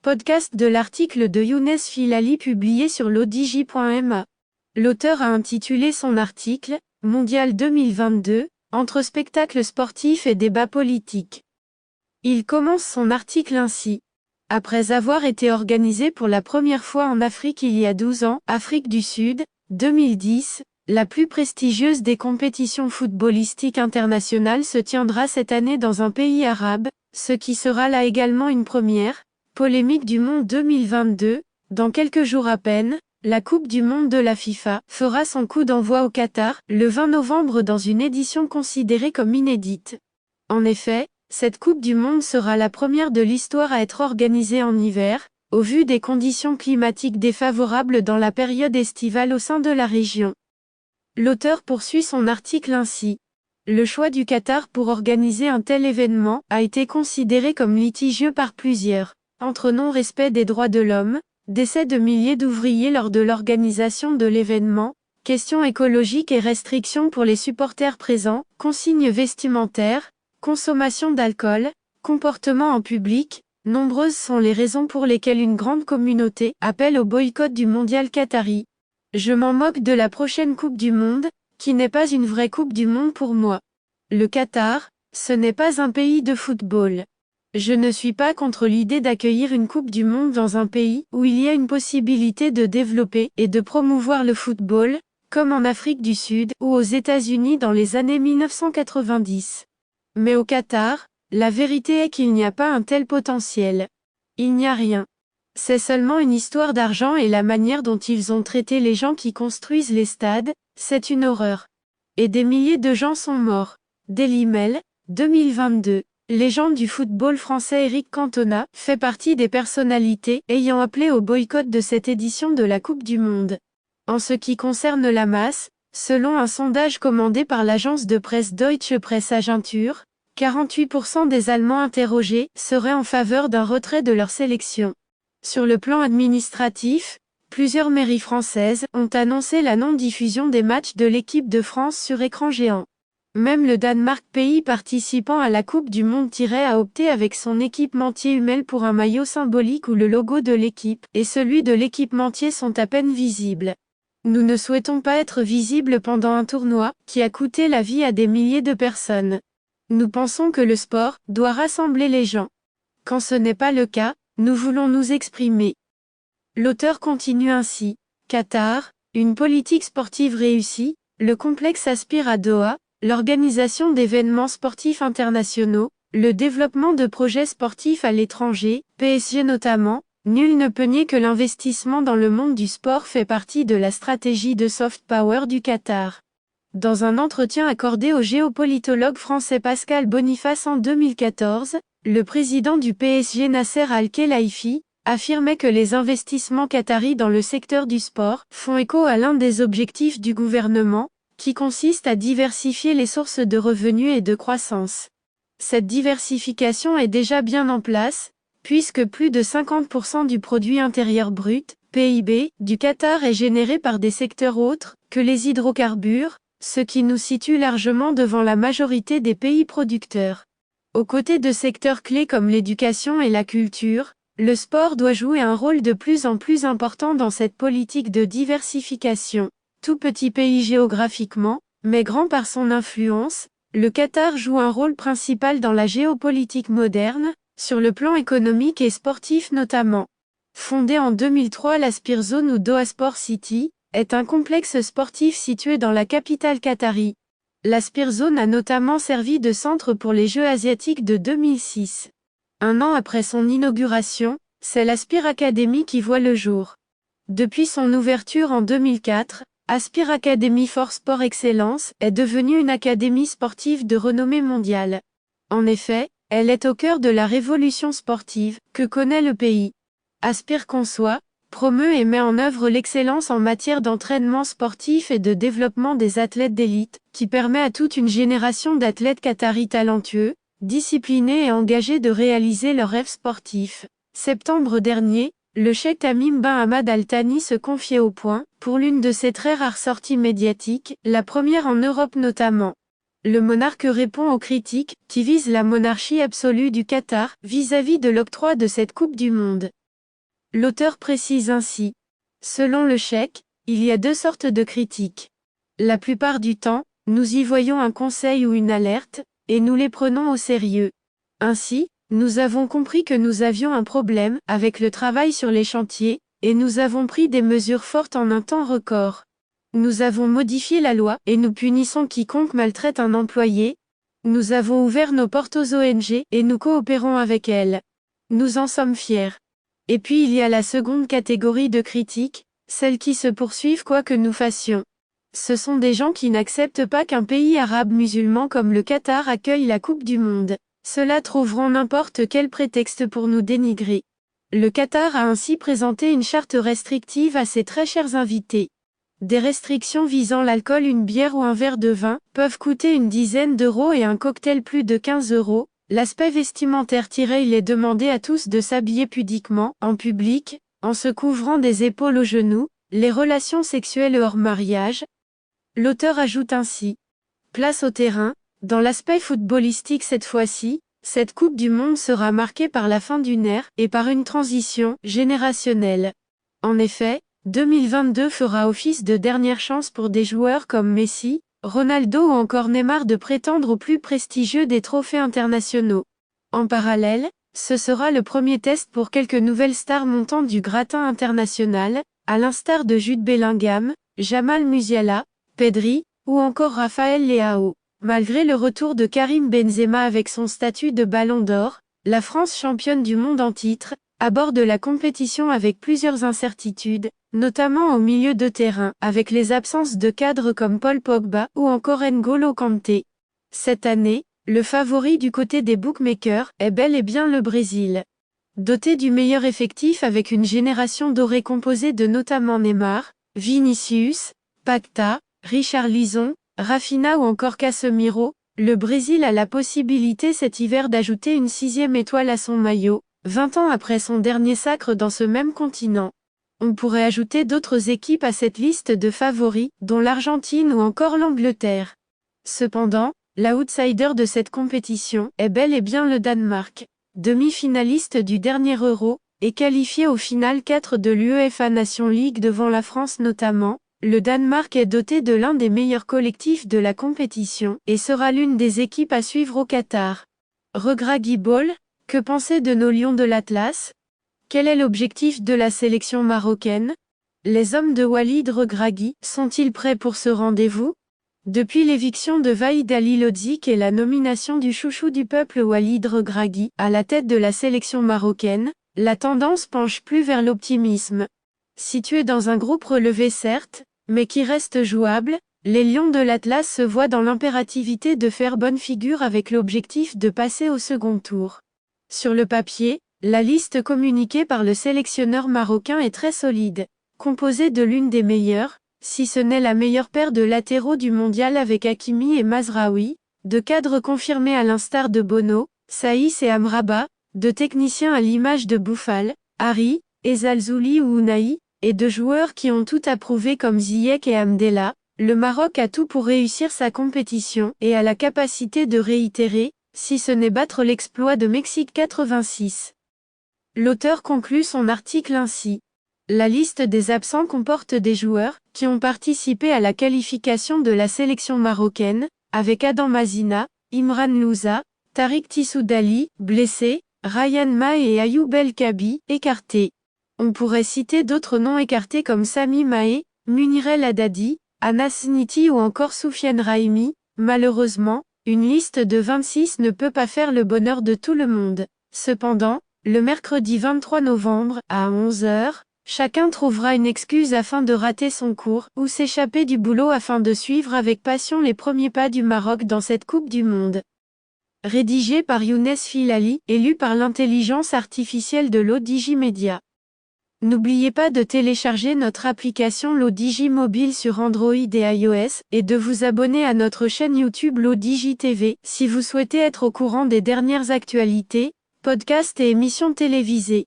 Podcast de l'article de Younes Filali publié sur l'odj.ma. L'auteur a intitulé son article « Mondial 2022, entre spectacles sportifs et débats politiques ». Il commence son article ainsi. Après avoir été organisé pour la première fois en Afrique il y a 12 ans, Afrique du Sud, 2010, la plus prestigieuse des compétitions footballistiques internationales se tiendra cette année dans un pays arabe, ce qui sera là également une première. Polémique du monde 2022, dans quelques jours à peine, la Coupe du monde de la FIFA fera son coup d'envoi au Qatar, le 20 novembre dans une édition considérée comme inédite. En effet, cette Coupe du monde sera la première de l'histoire à être organisée en hiver, au vu des conditions climatiques défavorables dans la période estivale au sein de la région. L'auteur poursuit son article ainsi. Le choix du Qatar pour organiser un tel événement a été considéré comme litigieux par plusieurs. Entre non-respect des droits de l'homme, décès de milliers d'ouvriers lors de l'organisation de l'événement, questions écologiques et restrictions pour les supporters présents, consignes vestimentaires, consommation d'alcool, comportement en public, nombreuses sont les raisons pour lesquelles une grande communauté appelle au boycott du mondial qatari. Je m'en moque de la prochaine Coupe du Monde, qui n'est pas une vraie Coupe du Monde pour moi. Le Qatar, ce n'est pas un pays de football. Je ne suis pas contre l'idée d'accueillir une Coupe du Monde dans un pays où il y a une possibilité de développer et de promouvoir le football, comme en Afrique du Sud ou aux États-Unis dans les années 1990. Mais au Qatar, la vérité est qu'il n'y a pas un tel potentiel. Il n'y a rien. C'est seulement une histoire d'argent et la manière dont ils ont traité les gens qui construisent les stades, c'est une horreur. Et des milliers de gens sont morts. Daily Mail, 2022. Légende du football français Eric Cantona fait partie des personnalités ayant appelé au boycott de cette édition de la Coupe du Monde. En ce qui concerne la masse, selon un sondage commandé par l'agence de presse Deutsche Presseagentur, 48% des Allemands interrogés seraient en faveur d'un retrait de leur sélection. Sur le plan administratif, plusieurs mairies françaises ont annoncé la non-diffusion des matchs de l'équipe de France sur écran géant. Même le Danemark, pays participant à la Coupe du Monde, a opté avec son équipementier Hummel pour un maillot symbolique où le logo de l'équipe et celui de l'équipementier sont à peine visibles. Nous ne souhaitons pas être visibles pendant un tournoi qui a coûté la vie à des milliers de personnes. Nous pensons que le sport doit rassembler les gens. Quand ce n'est pas le cas, nous voulons nous exprimer. L'auteur continue ainsi. Qatar, une politique sportive réussie, le complexe aspire à Doha, l'organisation d'événements sportifs internationaux, le développement de projets sportifs à l'étranger, PSG notamment, nul ne peut nier que l'investissement dans le monde du sport fait partie de la stratégie de soft power du Qatar. Dans un entretien accordé au géopolitologue français Pascal Boniface en 2014, le président du PSG Nasser Al-Khelaifi affirmait que les investissements qataris dans le secteur du sport font écho à l'un des objectifs du gouvernement, qui consiste à diversifier les sources de revenus et de croissance. Cette diversification est déjà bien en place, puisque plus de 50% du produit intérieur brut, PIB, du Qatar est généré par des secteurs autres que les hydrocarbures, ce qui nous situe largement devant la majorité des pays producteurs. Aux côtés de secteurs clés comme l'éducation et la culture, le sport doit jouer un rôle de plus en plus important dans cette politique de diversification. Tout petit pays géographiquement, mais grand par son influence, le Qatar joue un rôle principal dans la géopolitique moderne, sur le plan économique et sportif notamment. Fondé en 2003, la Spearzone ou Doha Sport City est un complexe sportif situé dans la capitale qatari. La Spearzone a notamment servi de centre pour les Jeux asiatiques de 2006. Un an après son inauguration, c'est la Spear Academy qui voit le jour. Depuis son ouverture en 2004, Aspire Academy for Sport Excellence est devenue une académie sportive de renommée mondiale. En effet, elle est au cœur de la révolution sportive que connaît le pays. Aspire conçoit, promeut et met en œuvre l'excellence en matière d'entraînement sportif et de développement des athlètes d'élite, qui permet à toute une génération d'athlètes qataris talentueux, disciplinés et engagés de réaliser leurs rêves sportifs. Septembre dernier, le cheikh Tamim bin Hamad Al Thani se confiait au Point, pour l'une de ses très rares sorties médiatiques, la première en Europe notamment. Le monarque répond aux critiques, qui visent la monarchie absolue du Qatar, vis-à-vis de l'octroi de cette Coupe du Monde. L'auteur précise ainsi. Selon le Cheikh, il y a deux sortes de critiques. La plupart du temps, nous y voyons un conseil ou une alerte, et nous les prenons au sérieux. Ainsi, nous avons compris que nous avions un problème avec le travail sur les chantiers, et nous avons pris des mesures fortes en un temps record. Nous avons modifié la loi, et nous punissons quiconque maltraite un employé. Nous avons ouvert nos portes aux ONG, et nous coopérons avec elles. Nous en sommes fiers. Et puis il y a la seconde catégorie de critiques, celles qui se poursuivent quoi que nous fassions. Ce sont des gens qui n'acceptent pas qu'un pays arabe musulman comme le Qatar accueille la Coupe du Monde. Ceux-là trouveront n'importe quel prétexte pour nous dénigrer. Le Qatar a ainsi présenté une charte restrictive à ses très chers invités. Des restrictions visant l'alcool, une bière ou un verre de vin, peuvent coûter une dizaine d'euros et un cocktail plus de 15 euros. L'aspect vestimentaire il est demandé à tous de s'habiller pudiquement, en public, en se couvrant des épaules aux genoux, les relations sexuelles hors mariage. L'auteur ajoute ainsi. Place au terrain, dans l'aspect footballistique cette fois-ci, cette Coupe du Monde sera marquée par la fin d'une ère et par une transition générationnelle. En effet, 2022 fera office de dernière chance pour des joueurs comme Messi, Ronaldo ou encore Neymar de prétendre au plus prestigieux des trophées internationaux. En parallèle, ce sera le premier test pour quelques nouvelles stars montant du gratin international, à l'instar de Jude Bellingham, Jamal Musiala, Pedri, ou encore Raphaël Leao. Malgré le retour de Karim Benzema avec son statut de Ballon d'Or, la France championne du monde en titre, aborde la compétition avec plusieurs incertitudes, notamment au milieu de terrain, avec les absences de cadres comme Paul Pogba ou encore N'Golo Kanté. Cette année, le favori du côté des bookmakers est bel et bien le Brésil. Doté du meilleur effectif avec une génération dorée composée de notamment Neymar, Vinicius, Paquetá, Richarlison, Rafinha ou encore Casemiro, le Brésil a la possibilité cet hiver d'ajouter une 6e étoile à son maillot, 20 ans après son dernier sacre dans ce même continent. On pourrait ajouter d'autres équipes à cette liste de favoris, dont l'Argentine ou encore l'Angleterre. Cependant, l'outsider de cette compétition est bel et bien le Danemark, demi-finaliste du dernier Euro, et qualifié au final 4 de l'UEFA Nations League devant la France notamment. Le Danemark est doté de l'un des meilleurs collectifs de la compétition, et sera l'une des équipes à suivre au Qatar. Regragui Ball, que penser de nos lions de l'Atlas? Quel est l'objectif de la sélection marocaine? Les hommes de Walid Regragui sont-ils prêts pour ce rendez-vous? Depuis l'éviction de Vahid Halilhodžić et la nomination du chouchou du peuple Walid Regragui à la tête de la sélection marocaine, la tendance penche plus vers l'optimisme. Situé dans un groupe relevé certes, mais qui reste jouable, les Lions de l'Atlas se voient dans l'impérativité de faire bonne figure avec l'objectif de passer au second tour. Sur le papier, la liste communiquée par le sélectionneur marocain est très solide, composée de l'une des meilleures, si ce n'est la meilleure paire de latéraux du mondial avec Hakimi et Mazraoui, de cadres confirmés à l'instar de Bono, Saïs et Amrabat, de techniciens à l'image de Boufal, Harry, Ezalzouli ou Ounahi, et de joueurs qui ont tout approuvé comme Ziyech et Hamdallah. Le Maroc a tout pour réussir sa compétition et a la capacité de réitérer, si ce n'est battre l'exploit de Mexique 86. L'auteur conclut son article ainsi. La liste des absents comporte des joueurs qui ont participé à la qualification de la sélection marocaine, avec Adam Mazina, Imran Louza, Tariq Tissoudali, blessé, Ryan Mahe et Ayoub El Kabi, écartés. On pourrait citer d'autres noms écartés comme Sami Mahe, Munir El Haddadi, Anas Niti ou encore Soufiane Raimi. Malheureusement, une liste de 26 ne peut pas faire le bonheur de tout le monde. Cependant, le mercredi 23 novembre, à 11 h, chacun trouvera une excuse afin de rater son cours, ou s'échapper du boulot afin de suivre avec passion les premiers pas du Maroc dans cette Coupe du Monde. Rédigé par Younes Filali, et lu par l'intelligence artificielle de l'ODJ Media. N'oubliez pas de télécharger notre application l'ODJ Mobile sur Android et iOS, et de vous abonner à notre chaîne YouTube l'ODJ TV, si vous souhaitez être au courant des dernières actualités, podcasts et émissions télévisées.